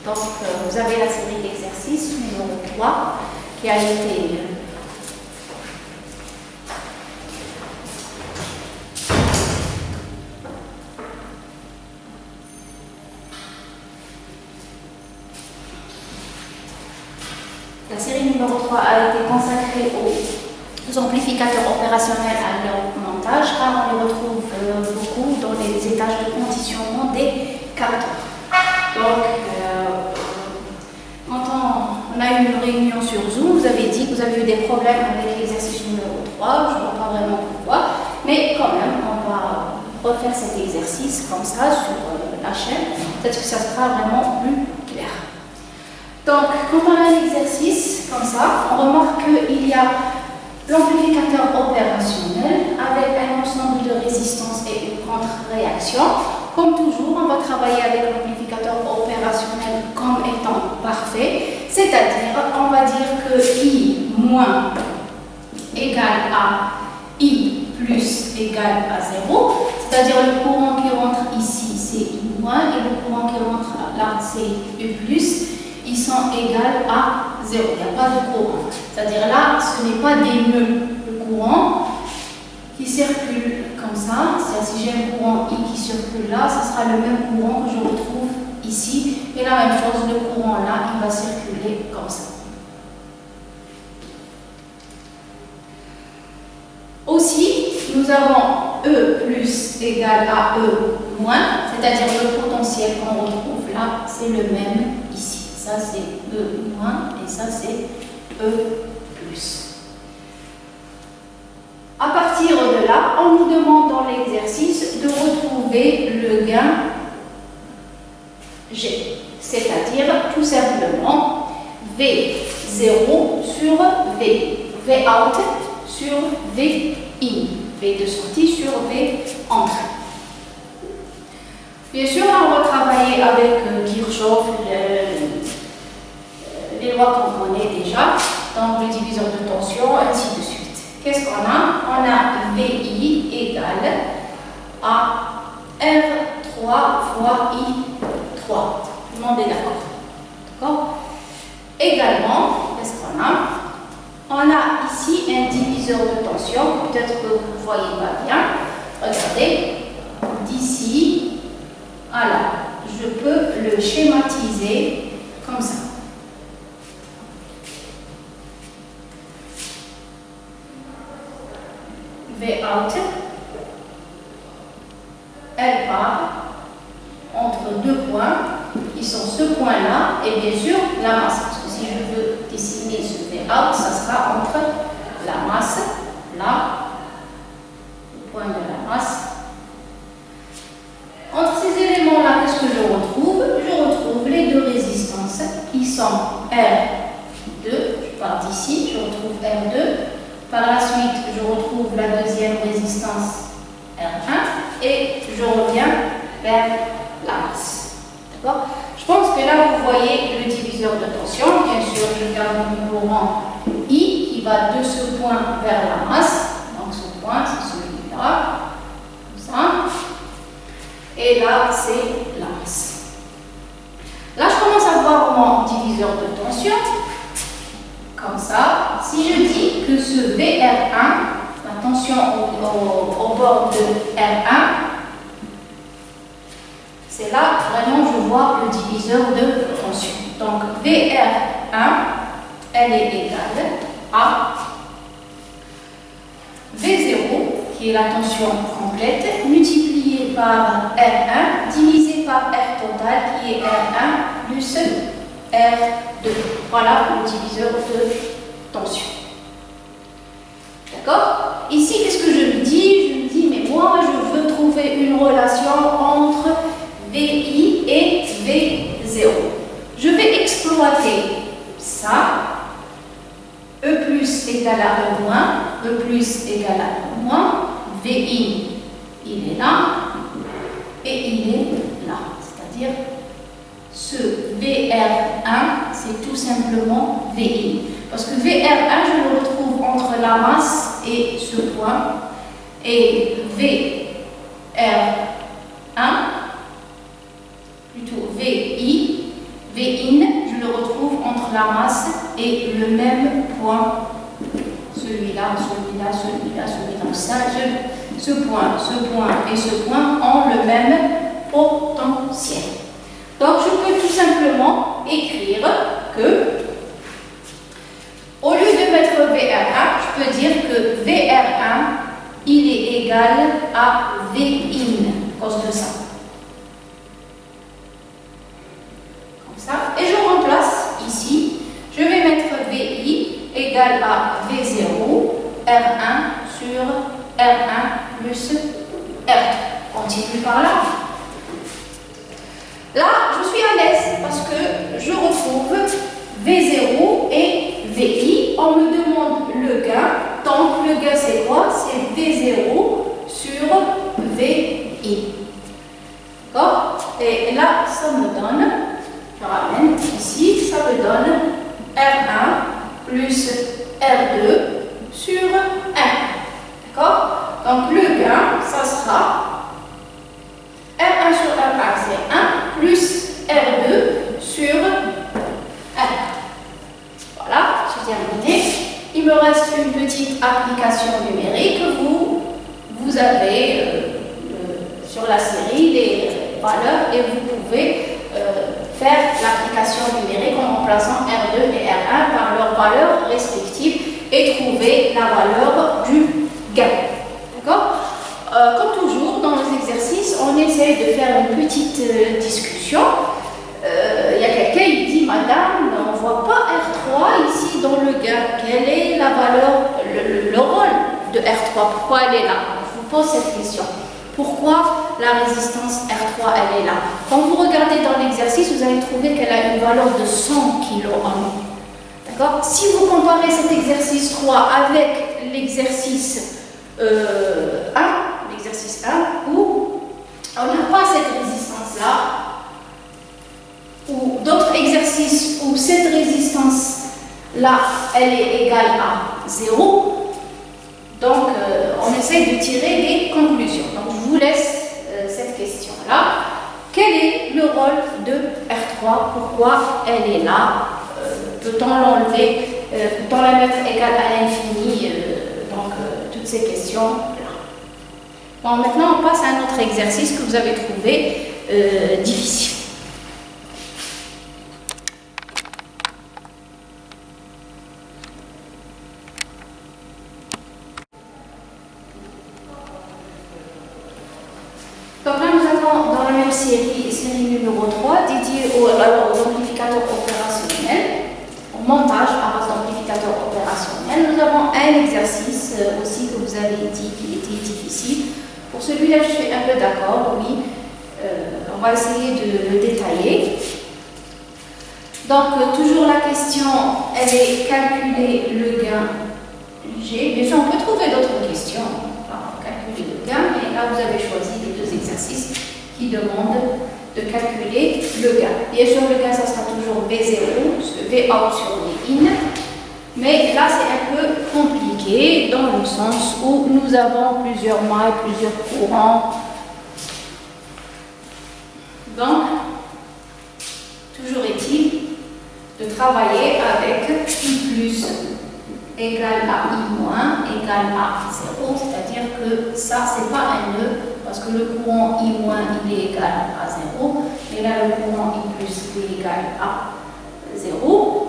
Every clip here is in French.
Donc, vous avez la série d'exercices numéro 3 qui a été la série numéro 3 a été consacrée aux amplificateurs opérationnels à leur montage, car on les retrouve beaucoup dans les étages de conditionnement des capteurs. Donc, quand on a eu une réunion sur Zoom, vous avez dit que vous avez eu des problèmes avec l'exercice numéro 3, je ne vois pas vraiment pourquoi, mais quand même, on va refaire cet exercice comme ça sur la chaîne, peut-être que ça sera vraiment plus clair. Donc, quand on a l'exercice comme ça, on remarque qu'il y a l'amplificateur opérationnel avec un ensemble de résistances et une contre-réaction. Comme toujours, on va travailler avec l'amplificateur opérationnel comme étant parfait, c'est-à-dire, on va dire que I moins égale à I plus égale à 0, c'est-à-dire le courant qui rentre ici, c'est I moins, et le courant qui rentre là, c'est U plus. Ils sont égales à 0, il n'y a pas de courant. C'est-à-dire là, ce n'est pas des nœuds. Le courant qui circule comme ça, si j'ai un courant I qui circule là, ce sera le même courant que je retrouve ici. Et la même chose, le courant là, il va circuler comme ça. Aussi, nous avons E plus égale à E moins, c'est-à-dire le potentiel qu'on retrouve là, c'est le même ici. Ça c'est E moins et ça c'est E plus. À partir de là, on nous demande dans l'exercice de retrouver le gain G, c'est-à-dire tout simplement V0 sur V, V out sur V in, V de sortie sur V entrée. Bien sûr, on va travailler avec Kirchhoff, les lois qu'on connaît déjà, donc le diviseur de tension, ainsi de suite. Qu'est-ce qu'on a? On a VI égale à R3 fois I3. Tout le monde est d'accord? D'accord? Également, qu'est-ce qu'on a? On a ici un diviseur de tension, peut-être que vous ne voyez pas bien. Regardez, d'ici à là, je peux le schématiser comme ça. V out, elle part entre deux points, qui sont ce point-là et bien sûr la masse. Parce que si je veux dessiner ce V out, ça sera entre la masse, là, le point de la masse. Entre ces éléments-là, qu'est-ce que je retrouve? Je retrouve les deux résistances qui sont R2, je pars d'ici, je retrouve R2. Par la suite, je retrouve la deuxième résistance R1 et je reviens vers la masse. D'accord? Je pense que là, vous voyez le diviseur de tension. Bien sûr, je garde mon courant I qui va de ce point vers la masse. Donc, ce point, c'est celui-là, comme ça. Et là, c'est la masse. Là, je commence à voir mon diviseur de tension. Comme ça, si je dis que ce VR1, la tension au bord de R1, c'est là vraiment je vois le diviseur de tension. Donc VR1, elle est égale à V0, qui est la tension complète, multipliée par R1, divisé par R total, qui est R1 plus R2. Voilà le diviseur de tension. D'accord? Ici, qu'est-ce que je me dis? Je me dis, mais moi, je veux trouver une relation entre VI et V0. Je vais exploiter ça. E plus égale à E moins. E plus égale à E moins. VI, il est là. Et il est là. C'est-à-dire ce VR1, c'est tout simplement VI. Parce que VR1, je le retrouve entre la masse et ce point. Et VR1, plutôt VI la masse et le même point. Celui-là, celui-là, celui-là, celui-là. Donc ça, ce point et ce point ont le même potentiel. Donc je peux tout simplement écrire que, au lieu de mettre VR1, je peux dire que VR1, il est égal à Vin, à cause de ça. Comme ça. Et je remplace ici, je vais mettre VI égale à V0, R1 sur R1 plus R2. Continue par là. Là, je suis à l'aise parce que je retrouve V0 et VI. On me demande le gain. Donc, le gain, c'est quoi? C'est V0 sur VI. D'accord? Et là, ça me donne, je ramène ici, ça me donne R1 plus R2 sur 1. D'accord? Donc, le gain, ça sera R1 sur R1, c'est 1, plus R2 sur 1. Voilà, j'ai terminé. Il me reste une petite application numérique. Vous avez sur la série les valeurs et vous pouvez faire l'application numérique en remplaçant R2 et R1 par leurs valeurs respectives et trouver la valeur du gain. D'accord? Comme toujours, dans les exercices, on essaye de faire une petite discussion. Il y a quelqu'un qui dit, Madame, on ne voit pas R3 ici dans le gain. Quelle est la valeur, le rôle de R3? Pourquoi elle est là? Je vous pose cette question. Pourquoi la résistance R3 elle est là? Quand vous regardez dans l'exercice, vous allez trouver qu'elle a une valeur de 100 kOhm. D'accord? Si vous comparez cet exercice 3 avec l'exercice 1, où on n'a pas cette résistance-là, ou d'autres exercices où cette résistance-là, elle est égale à 0, donc on essaie de tirer des conclusions. Donc je vous laisse cette question-là. Quel est le rôle de R3? Pourquoi elle est là? Peut-on l'enlever? Peut-on la mettre égale à l'infini? Toutes ces questions-là. Bon, maintenant, on passe à un autre exercice que vous avez trouvé difficile. Donc là, nous avons dans la même série numéro 3, dédiée aux amplificateurs opérationnels, au montage à base d'amplificateurs opérationnels. Nous avons un exercice aussi que vous avez dit qu'il était difficile. Pour celui-là, je suis un peu d'accord, oui. On va essayer de le détailler. Donc, toujours la question, elle est calculer le gain G. Bien sûr, on peut trouver d'autres questions. Enfin, calculer le gain, mais là, vous avez choisi les deux exercices qui demandent de calculer le gain. Bien sûr, le gain, ça sera toujours V0, Vout sur Vin. Mais là, c'est un peu compliqué dans le sens où nous avons plusieurs mailles, plusieurs courants. Donc, toujours est-il de travailler avec I plus égale à I moins égale à 0, c'est-à-dire que ça, c'est pas un nœud, parce que le courant I moins, il est égal à 0, et là, le courant I plus, il est égal à 0.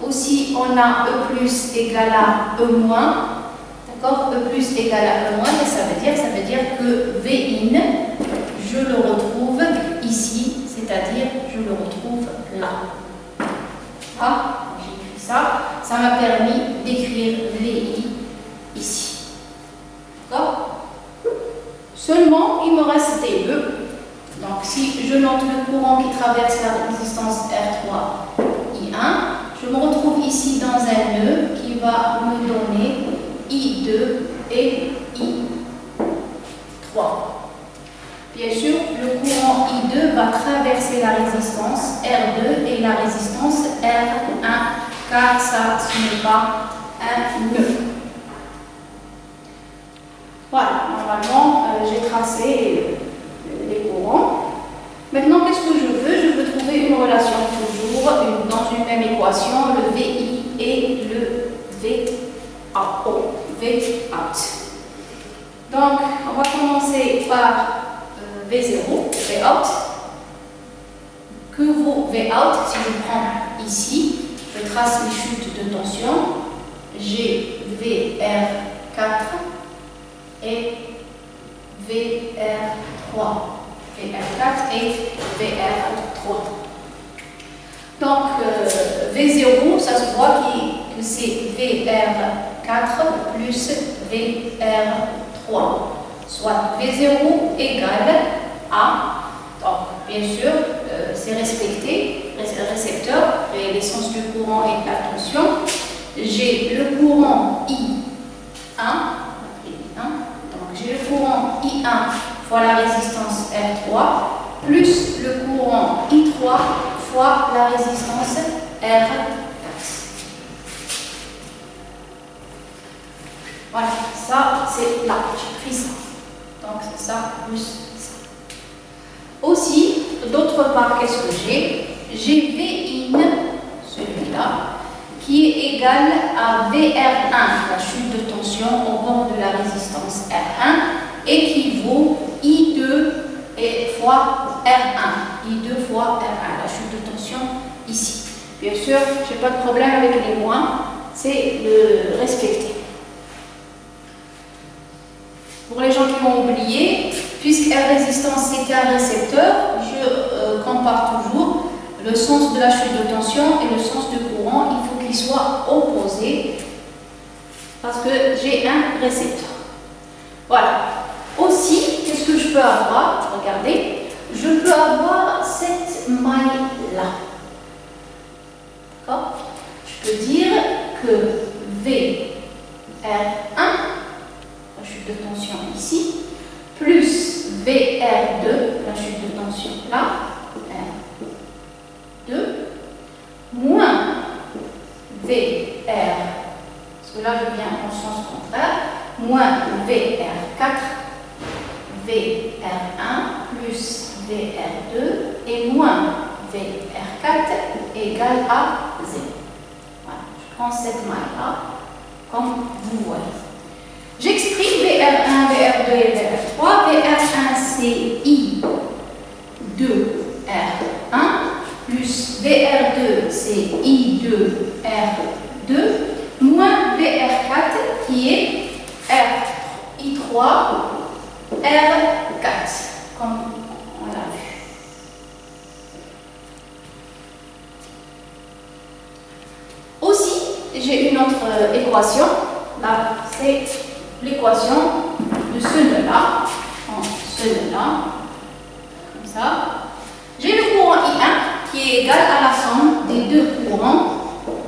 Aussi, on a E plus égale à E moins, d'accord? E plus égale à E moins, mais ça veut dire que Vin, je le retrouve ici, c'est-à-dire je le retrouve là. Ah, j'ai écrit ça, ça m'a permis d'écrire VI ici. D'accord? Seulement, il me reste des nœuds. Donc, si je note le courant qui traverse la résistance R3 I1, je me retrouve ici dans un nœud qui va me donner I2 et I3. Bien sûr, le courant I2 va traverser la résistance R2 et la résistance R1, car ça, ce n'est pas un nœud. Voilà, normalement, j'ai tracé les courants. Maintenant, qu'est-ce que je veux? Je veux trouver une relation toujours dans V0, Vout, que vaut Vout si je prends ici, je trace les chutes de tension, j'ai VR4 et VR3. VR4 et VR3. Donc, V0, ça se voit que c'est VR4 plus VR3, soit V0 égale A. Donc, bien sûr, c'est respecté, le récepteur et l'essence du courant et de la tension. J'ai le courant I1, donc j'ai le courant I1 fois la résistance R3, plus le courant I3 fois la résistance R4. Voilà, ça c'est là, j'ai pris ça. Donc c'est ça plus ça. Aussi, d'autre part, qu'est-ce que j'ai? J'ai Vin, celui-là, qui est égal à VR1, la chute de tension au bord de la résistance R1, et qui vaut I2 fois R1. I2 fois R1, la chute de tension ici. Bien sûr, je n'ai pas de problème avec les moins, c'est le respecter. Pour les gens qui ont oublié, puisque R résistance c'était un récepteur, je compare toujours le sens de la chute de tension et le sens du courant. Il faut qu'ils soient opposés parce que j'ai un récepteur. Voilà. Aussi, qu'est-ce que je peux avoir? Regardez, je peux avoir cette maille-là. D'accord? Je peux dire que VR1, la chute de tension ici, plus VR2, la chute de tension là, R2, moins VR, parce que là je viens en sens contraire, moins VR4, VR1 plus VR2 et moins VR4 égale à 0. Voilà, je prends cette maille-là, comme vous voyez. J'exprime VR1, VR2 et VR3. VR1 c'est I2R1 plus VR2 c'est I2R2 moins VR4 qui est I3 R4 comme on l'a vu. Aussi, j'ai une autre équation. Là, c'est l'équation de ce nœud-là, en ce nœud-là, comme ça. J'ai le courant I1 qui est égal à la somme des deux courants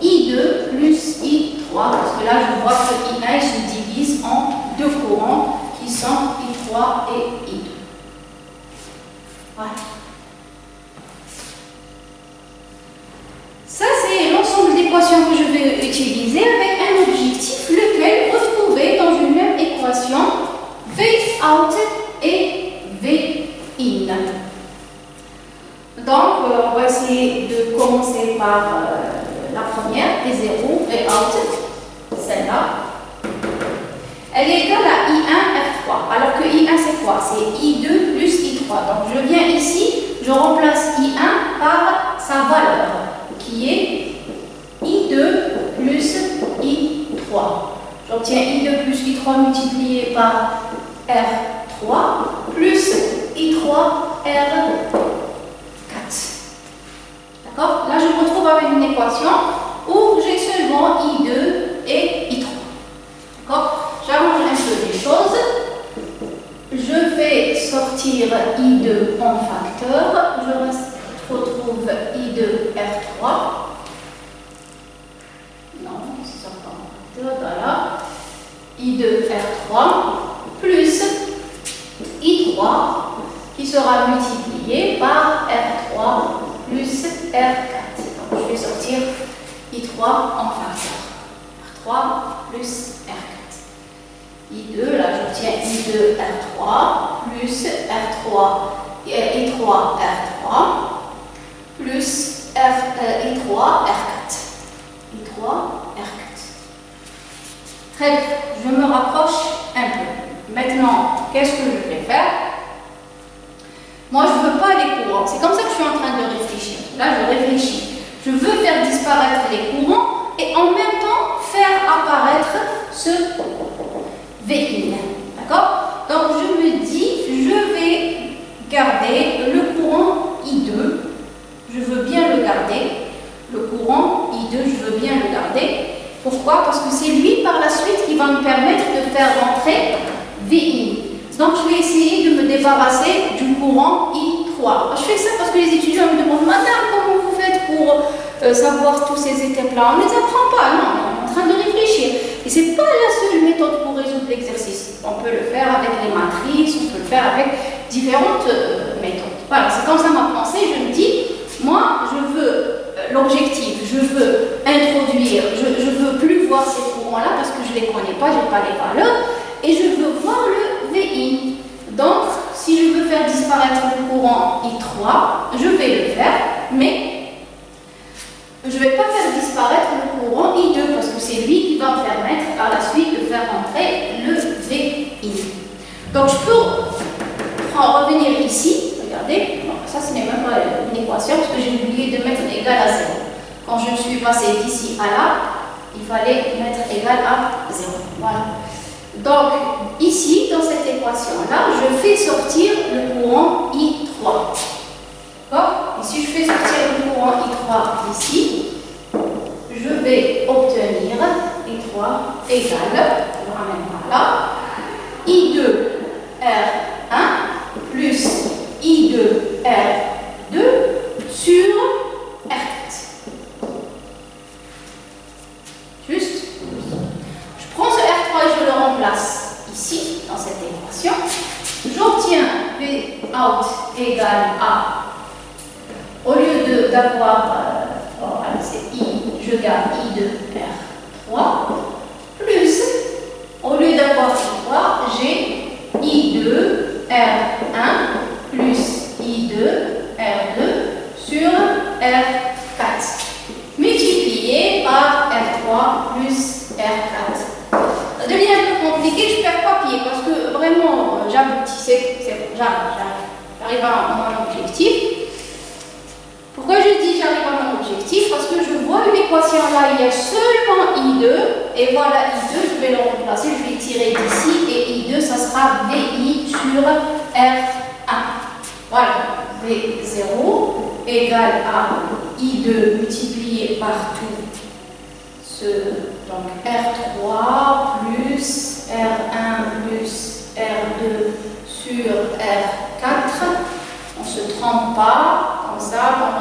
I2 plus I3, parce que là je vois que I1 se divise en deux courants qui sont I3 et I2. Voilà. Ça c'est l'ensemble d'équations que je vais utiliser avec un objectif, lequel retrouver dans une même équation Vout et Vin. Donc on va essayer de commencer par la première, V0, Vout, celle-là. Elle est égale à I1 R3, alors que I1 c'est quoi? C'est I2 plus I3. Donc je viens ici, je remplace I1 par sa valeur, qui est I2 plus I3. J'obtiens I2 plus I3 multiplié par R3 plus I3 R4. D'accord? Là, je me retrouve avec une équation où j'ai seulement I2 et I3. D'accord? J'arrange un peu les choses. Je fais sortir I2 en facteur. Je retrouve I2 R3. Non, c'est sorti en facteur. Voilà. I2 R3 plus I3 qui sera multiplié par R3 plus R4. Donc je vais sortir I3 en facteur. R3 plus R4. I2, là j'obtiens I2 R3 plus R3 I3 R3 plus I3 R4. I3 R4. Très bien, je me rapproche un peu. Maintenant, qu'est-ce que je vais faire? Moi, je ne veux pas les courants. C'est comme ça que je suis en train de réfléchir. Là, je réfléchis. Je veux faire disparaître les courants et en même temps faire apparaître ce VI. D'accord? Donc, je me dis, je vais garder le courant I2. Je veux bien le garder. Le courant I2, je veux bien le garder. Pourquoi? Parce que c'est lui, par la suite, qui va me permettre de faire rentrer VI. Donc, je vais essayer de me débarrasser du courant I3. Je fais ça parce que les étudiants me demandent, Madame, comment vous faites pour savoir tous ces étapes-là? On ne les apprend pas, non, on est en train de réfléchir. Et ce n'est pas la seule méthode pour résoudre l'exercice. On peut le faire avec les matrices, on peut le faire avec différentes méthodes. Voilà, c'est comme ça ma pensée. Je me dis, moi, je veux l'objectif, je veux introduire, je ne veux plus voir ces courants-là parce que je ne les connais pas, je n'ai pas les valeurs, et je veux voir le VI. Donc, si je veux faire disparaître le courant I3, je vais le faire, mais je ne vais pas faire disparaître le courant I2 parce que c'est lui qui va me permettre par la suite de faire entrer le VI. Donc, je peux revenir ici. Regardez, bon, ça ce n'est même pas une équation parce que j'ai oublié de mettre égal à 0. Quand je suis passé d'ici à là, il fallait mettre égal à 0. Voilà. Donc, ici, dans cette équation-là, je fais sortir le courant I3. D'accord? Et si je fais sortir le courant I3 d'ici, je vais obtenir I3 égale, je le ramène par là, I2 R1 plus I2 R2 sur R4. Juste. Je prends ce R3 et je le remplace ici, dans cette équation. J'obtiens V out égale à, au lieu d'avoir, c'est I, je garde I2 R3, plus, au lieu d'avoir I3, j'ai I2 R1 plus I2 R2 sur R4 multiplié par R3 plus R4. Ça devient un peu compliqué, je perds papier parce que vraiment j'aboutis, j'arrive à mon objectif. Pourquoi je dis j'arrive à mon objectif? Parce que je vois une équation là, il y a seulement I2 et voilà I2, je vais le remplacer, je vais tirer d'ici et I2 ça sera VI sur R1. Voilà, V0 égale à I2 multiplié par tout donc R3 plus R1 plus R2 sur R4. On ne se trompe pas, comme ça, quand